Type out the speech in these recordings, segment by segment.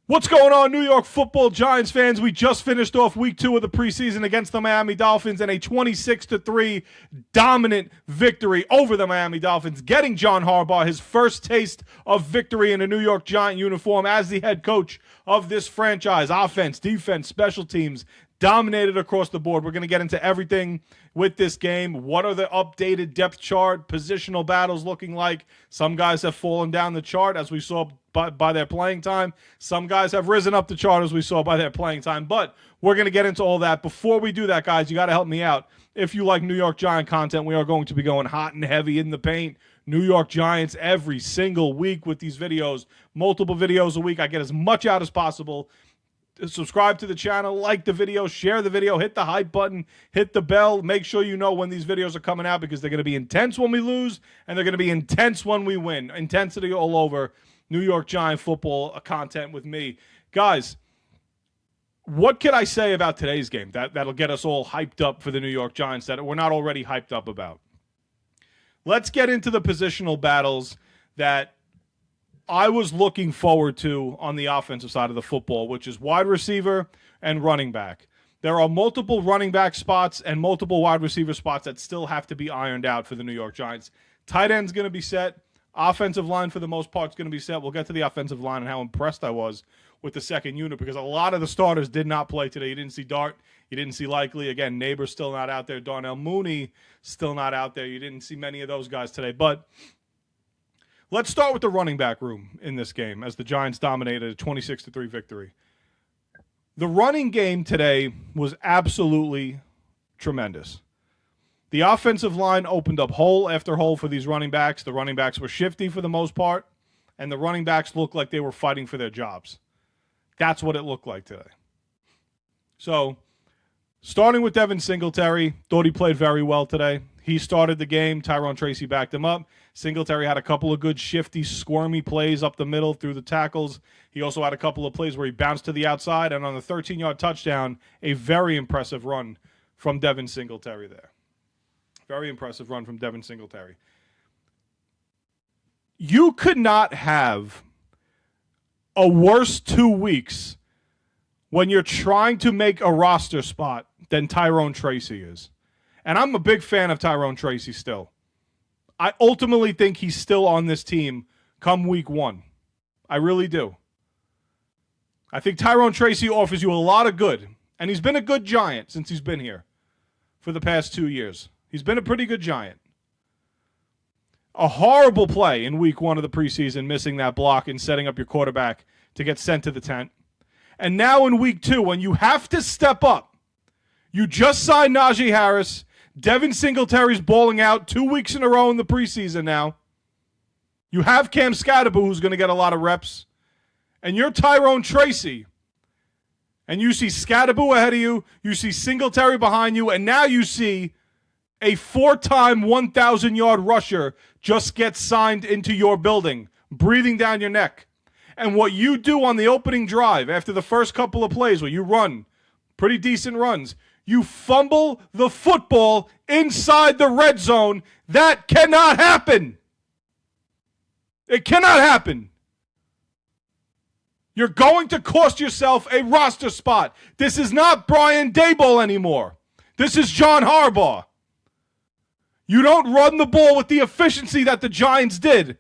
What's going on, New York Football Giants fans? We just finished off week 2 of the preseason against the Miami Dolphins in a 26-3 dominant victory over the Miami Dolphins, getting John Harbaugh his first taste of victory in a New York Giant uniform as the head coach of this franchise. Offense, defense, special teams, dominated across the board. We're going to get into everything with this game. What are the updated depth chart, positional battles looking like? Some guys have fallen down the chart, as we saw by their playing time. Some guys have risen up the chart, as we saw by their playing time. But we're going to get into all that. Before we do that, guys, you got to help me out. If you like New York Giant content, we are going to be going hot and heavy in the paint. New York Giants every single week with these videos. Multiple videos a week. I get as much out as possible. Subscribe to the channel, like the video, share the video, hit the hype button, hit the bell. Make sure you know when these videos are coming out because they're going to be intense when we lose and they're going to be intense when we win. Intensity all over New York Giant football content with me. Guys, what can I say about today's game that'll get us all hyped up for the New York Giants that we're not already hyped up about? Let's get into the positional battles that I was looking forward to on the offensive side of the football, which is wide receiver and running back. There are multiple running back spots and multiple wide receiver spots that still have to be ironed out for the New York Giants. Tight end's going to be set. Offensive line, for the most part, is going to be set. We'll get to the offensive line and how impressed I was with the second unit because a lot of the starters did not play today. You didn't see Dart. You didn't see Likely. Again, Neighbor's still not out there. Darnell Mooney still not out there. You didn't see many of those guys today. But let's start with the running back room in this game as the Giants dominated a 26-3 victory. The running game today was absolutely tremendous. The offensive line opened up hole after hole for these running backs. The running backs were shifty for the most part, and the running backs looked like they were fighting for their jobs. That's what it looked like today. So, starting with Devin Singletary, thought he played very well today. He started the game. Tyrone Tracy backed him up. Singletary had a couple of good shifty, squirmy plays up the middle through the tackles. He also had a couple of plays where he bounced to the outside, and on the 13-yard touchdown, a very impressive run from Devin Singletary there. Very impressive run from Devin Singletary. You could not have a worse 2 weeks when you're trying to make a roster spot than Tyrone Tracy is. And I'm a big fan of Tyrone Tracy still. I ultimately think he's still on this team come week 1. I really do. I think Tyrone Tracy offers you a lot of good. And he's been a good Giant since he's been here for the past 2 years. He's been a pretty good Giant. A horrible play in week 1 of the preseason, missing that block and setting up your quarterback to get sent to the tent. And now in week 2, when you have to step up, you just signed Najee Harris. Devin Singletary's balling out 2 weeks in a row in the preseason now. You have Cam Scadaboo, who's going to get a lot of reps. And you're Tyrone Tracy. And you see Scadaboo ahead of you. You see Singletary behind you. And now you see a 4-time 1,000-yard rusher just get signed into your building, breathing down your neck. And what you do on the opening drive after the first couple of plays where you run pretty decent runs, you fumble the football inside the red zone. That cannot happen. It cannot happen. You're going to cost yourself a roster spot. This is not Brian Daboll anymore. This is John Harbaugh. You don't run the ball with the efficiency that the Giants did.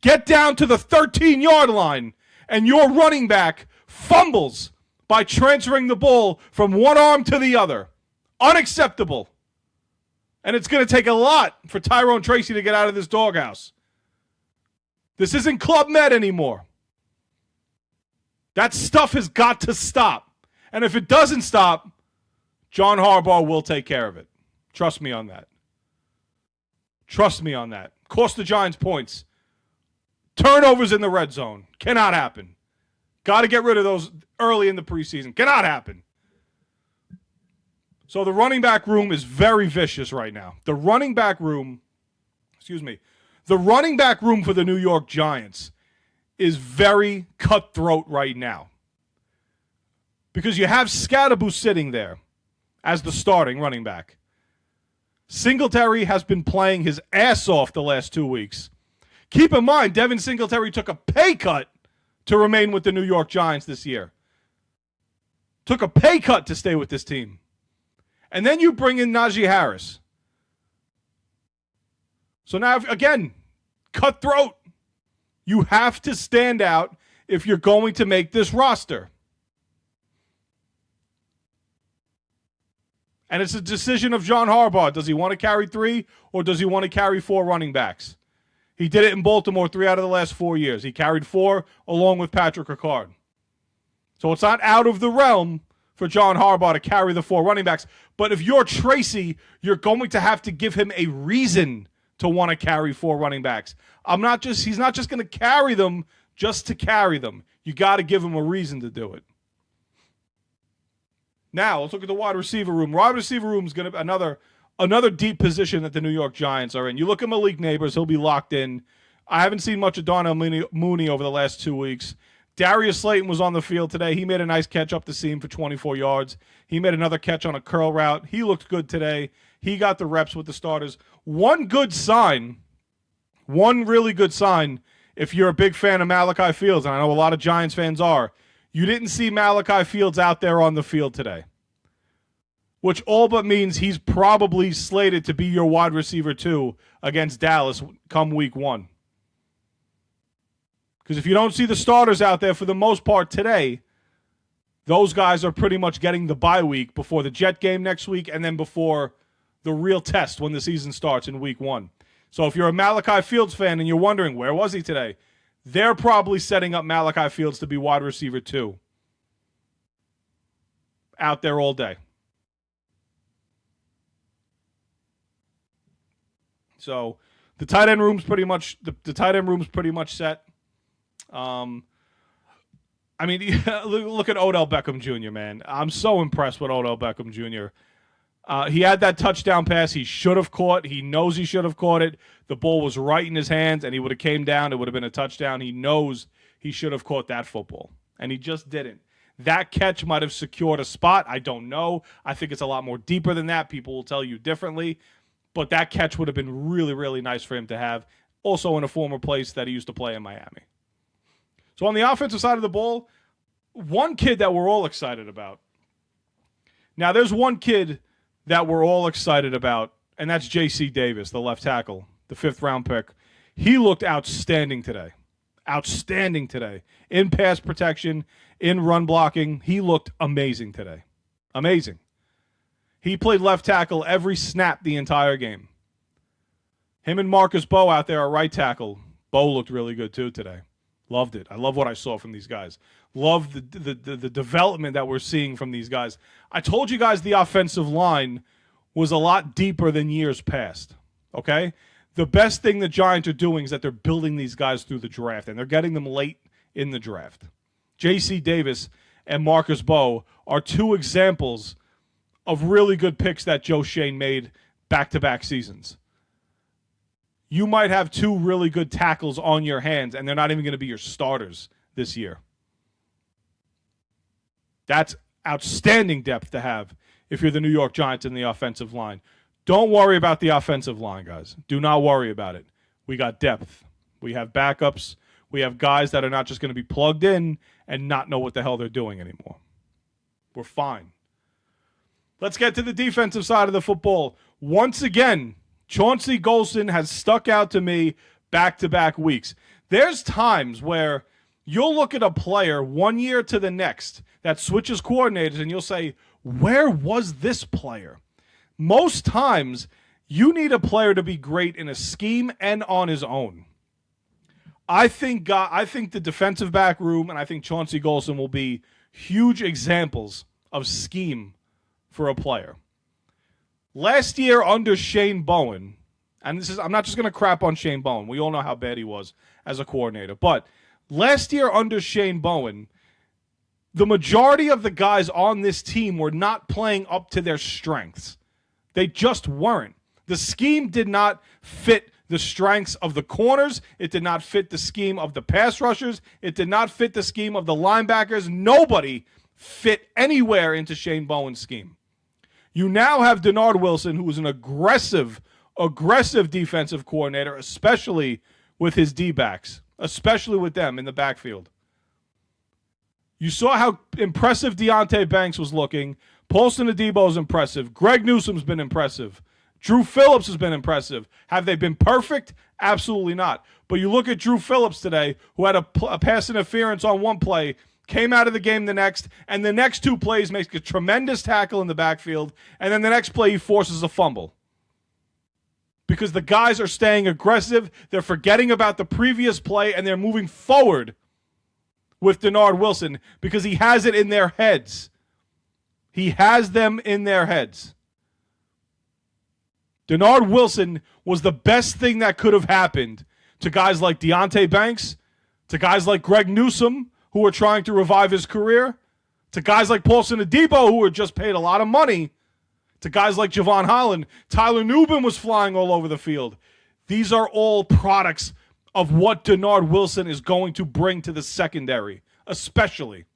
Get down to the 13-yard line, and your running back fumbles by transferring the ball from one arm to the other. Unacceptable. And it's going to take a lot for Tyrone Tracy to get out of this doghouse. This isn't Club Med anymore. That stuff has got to stop. And if it doesn't stop, John Harbaugh will take care of it. Trust me on that. Trust me on that. Cost the Giants points. Turnovers in the red zone. Cannot happen. Got to get rid of those early in the preseason. Cannot happen. So the running back room is very vicious right now. The running back room for the New York Giants is very cutthroat right now. Because you have Scadaboo sitting there as the starting running back. Singletary has been playing his ass off the last 2 weeks. Keep in mind, Devin Singletary took a pay cut to remain with the New York Giants this year. Took a pay cut to stay with this team. And then you bring in Najee Harris. So now, again, cutthroat. You have to stand out if you're going to make this roster. And it's a decision of John Harbaugh. Does he want to carry 3 or does he want to carry 4 running backs? He did it in Baltimore 3 out of the last 4 years. He carried 4 along with Patrick Ricard. So it's not out of the realm for John Harbaugh to carry the 4 running backs. But if you're Tracy, you're going to have to give him a reason to want to carry 4 running backs. He's not just going to carry them just to carry them. You got to give him a reason to do it. Now, let's look at the wide receiver room. Wide receiver room is going to be another deep position that the New York Giants are in. You look at Malik Neighbors, he'll be locked in. I haven't seen much of Darnell Mooney over the last 2 weeks. Darius Slayton was on the field today. He made a nice catch up the seam for 24 yards. He made another catch on a curl route. He looked good today. He got the reps with the starters. One really good sign, if you're a big fan of Malachi Fields, and I know a lot of Giants fans are, you didn't see Malachi Fields out there on the field today, which all but means he's probably slated to be your wide receiver 2 against Dallas come week 1. Because if you don't see the starters out there for the most part today, those guys are pretty much getting the bye week before the Jet game next week and then before the real test when the season starts in week 1. So if you're a Malachi Fields fan and you're wondering, where was he today? They're probably setting up Malachi Fields to be wide receiver 2 out there all day. So the tight end room's pretty much set. Look at Odell Beckham Jr., man. I'm so impressed with Odell Beckham Jr. He had that touchdown pass he should have caught. He knows he should have caught it. The ball was right in his hands, and he would have came down. It would have been a touchdown. He knows he should have caught that football, and he just didn't. That catch might have secured a spot. I don't know. I think it's a lot more deeper than that. People will tell you differently. But that catch would have been really, really nice for him to have, also in a former place that he used to play in Miami. So on the offensive side of the ball, one kid that we're all excited about. Now, there's one kid that we're all excited about, and that's J.C. Davis, the left tackle, the 5th-round pick. He looked outstanding today. Outstanding today. In pass protection, in run blocking, he looked amazing today. Amazing. He played left tackle every snap the entire game. Him and Marcus Bowe out there are right tackle. Bowe looked really good too today. Loved it. I love what I saw from these guys. Love the development that we're seeing from these guys. I told you guys the offensive line was a lot deeper than years past. Okay? The best thing the Giants are doing is that they're building these guys through the draft, and they're getting them late in the draft. J.C. Davis and Marcus Bowe are 2 examples of really good picks that Joe Schoen made back-to-back seasons. You might have 2 really good tackles on your hands, and they're not even going to be your starters this year. That's outstanding depth to have if you're the New York Giants in the offensive line. Don't worry about the offensive line, guys. Do not worry about it. We got depth. We have backups. We have guys that are not just going to be plugged in and not know what the hell they're doing anymore. We're fine. Let's get to the defensive side of the football. Once again, Chauncey Golston has stuck out to me back-to-back weeks. There's times where you'll look at a player 1 year to the next that switches coordinators and you'll say, where was this player? Most times, you need a player to be great in a scheme and on his own. I think the defensive back room and I think Chauncey Golston will be huge examples of scheme for a player. Last year under Shane Bowen, and I'm not just going to crap on Shane Bowen. We all know how bad he was as a coordinator. But last year under Shane Bowen, the majority of the guys on this team were not playing up to their strengths. They just weren't. The scheme did not fit the strengths of the corners. It did not fit the scheme of the pass rushers. It did not fit the scheme of the linebackers. Nobody fit anywhere into Shane Bowen's scheme. You now have Denard Wilson, who is an aggressive defensive coordinator, especially with his D-backs, especially with them in the backfield. You saw how impressive Deonte Banks was looking. Paulson Adebo's impressive. Greg Newsome's been impressive. Drew Phillips has been impressive. Have they been perfect? Absolutely not. But you look at Drew Phillips today, who had a pass interference on one play, came out of the game the next, and the next two plays makes a tremendous tackle in the backfield, and then the next play he forces a fumble. Because the guys are staying aggressive, they're forgetting about the previous play, and they're moving forward with Denard Wilson because he has it in their heads. He has them in their heads. Denard Wilson was the best thing that could have happened to guys like Deonte Banks, to guys like Greg Newsome, who are trying to revive his career, to guys like Paulson Adebo, who were just paid a lot of money, to guys like Javon Holland. Tyler Nubin was flying all over the field. These are all products of what Denard Wilson is going to bring to the secondary, especially.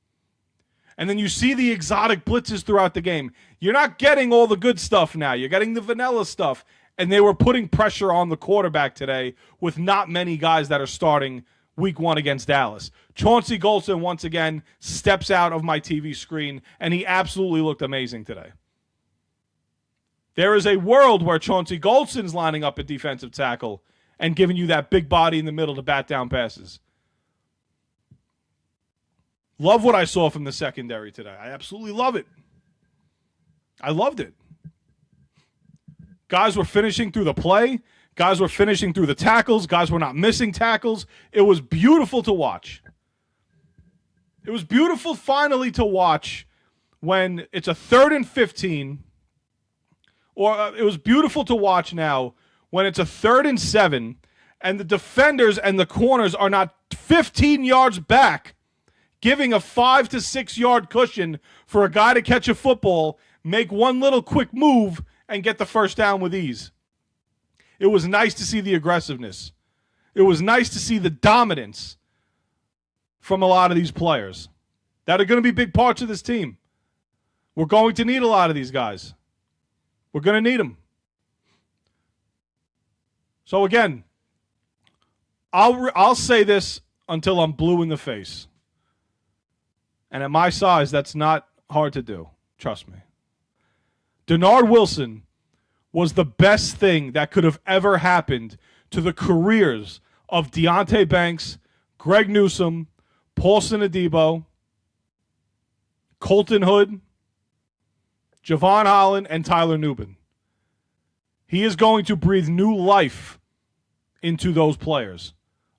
And then you see the exotic blitzes throughout the game. You're not getting all the good stuff now. You're getting the vanilla stuff. And they were putting pressure on the quarterback today with not many guys that are starting week 1 against Dallas. Chauncey Golston, once again, steps out of my TV screen, and he absolutely looked amazing today. There is a world where Chauncey Golston's lining up at defensive tackle and giving you that big body in the middle to bat down passes. Love what I saw from the secondary today. I absolutely love it. I loved it. Guys were finishing through the play. Guys were finishing through the tackles. Guys were not missing tackles. It was beautiful to watch. It was beautiful finally to watch when it's a 3rd and 15. Or it was beautiful to watch now when it's a 3rd and 7 and the defenders and the corners are not 15 yards back, giving a 5 to 6 yard cushion for a guy to catch a football, make one little quick move, and get the first down with ease. It was nice to see the aggressiveness. It was nice to see the dominance from a lot of these players that are going to be big parts of this team. We're going to need a lot of these guys. We're going to need them. So again, I'll say this until I'm blue in the face. And at my size, that's not hard to do. Trust me. Denard Wilson was the best thing that could have ever happened to the careers of Deonte Banks, Greg Newsome, Paulson Adebo, Colton Hood, Javon Holland, and Tyler Nubin. He is going to breathe new life into those players,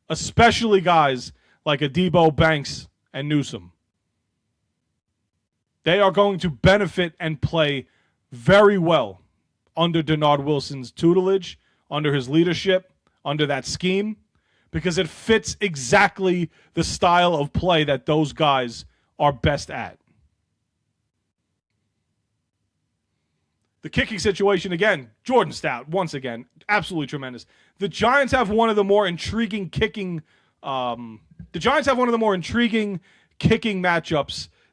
especially guys like Adebo, Banks, and Newsome. They are going to benefit and play very well under Denard Wilson's tutelage, under his leadership, under that scheme, because it fits exactly the style of play that those guys are best at. The kicking situation, again, Jordan Stout, once again, absolutely tremendous. The Giants have one of the more intriguing kicking matchups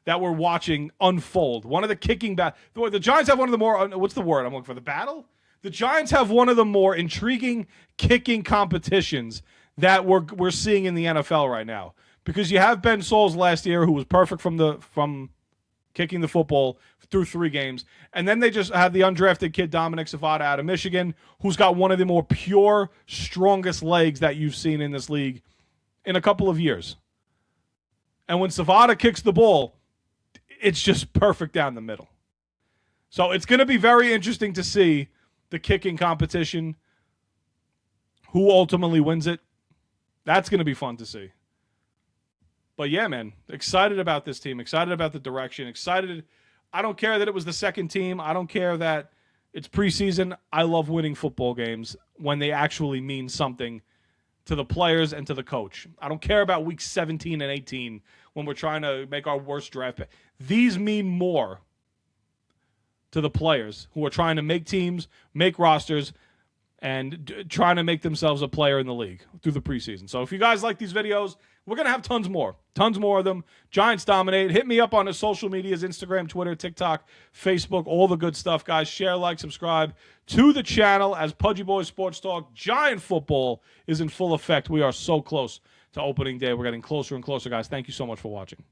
that we're watching unfold. One of the kicking the Giants have one of the more, what's the word I'm looking for, the battle? The Giants have one of the more intriguing kicking competitions that we're seeing in the NFL right now. Because you have Ben Souls last year, who was perfect from kicking the football through 3 games. And then they just have the undrafted kid, Dominic Savada, out of Michigan, who's got one of the more pure, strongest legs that you've seen in this league in a couple of years. And when Savada kicks the ball, it's just perfect down the middle. So it's going to be very interesting to see the kicking competition, who ultimately wins it. That's going to be fun to see. But yeah, man, excited about this team, excited about the direction, excited. I don't care that it was the second team. I don't care that it's preseason. I love winning football games when they actually mean something to the players and to the coach. I don't care about week 17 and 18 when we're trying to make our worst draft pick. These mean more to the players who are trying to make teams, make rosters, and trying to make themselves a player in the league through the preseason. So if you guys like these videos, we're going to have tons more of them. Giants dominate. Hit me up on the social medias, Instagram, Twitter, TikTok, Facebook, all the good stuff, guys. Share, like, subscribe to the channel as Pudgy Boys Sports Talk. Giant football is in full effect. We are so close to opening day. We're getting closer and closer, guys. Thank you so much for watching.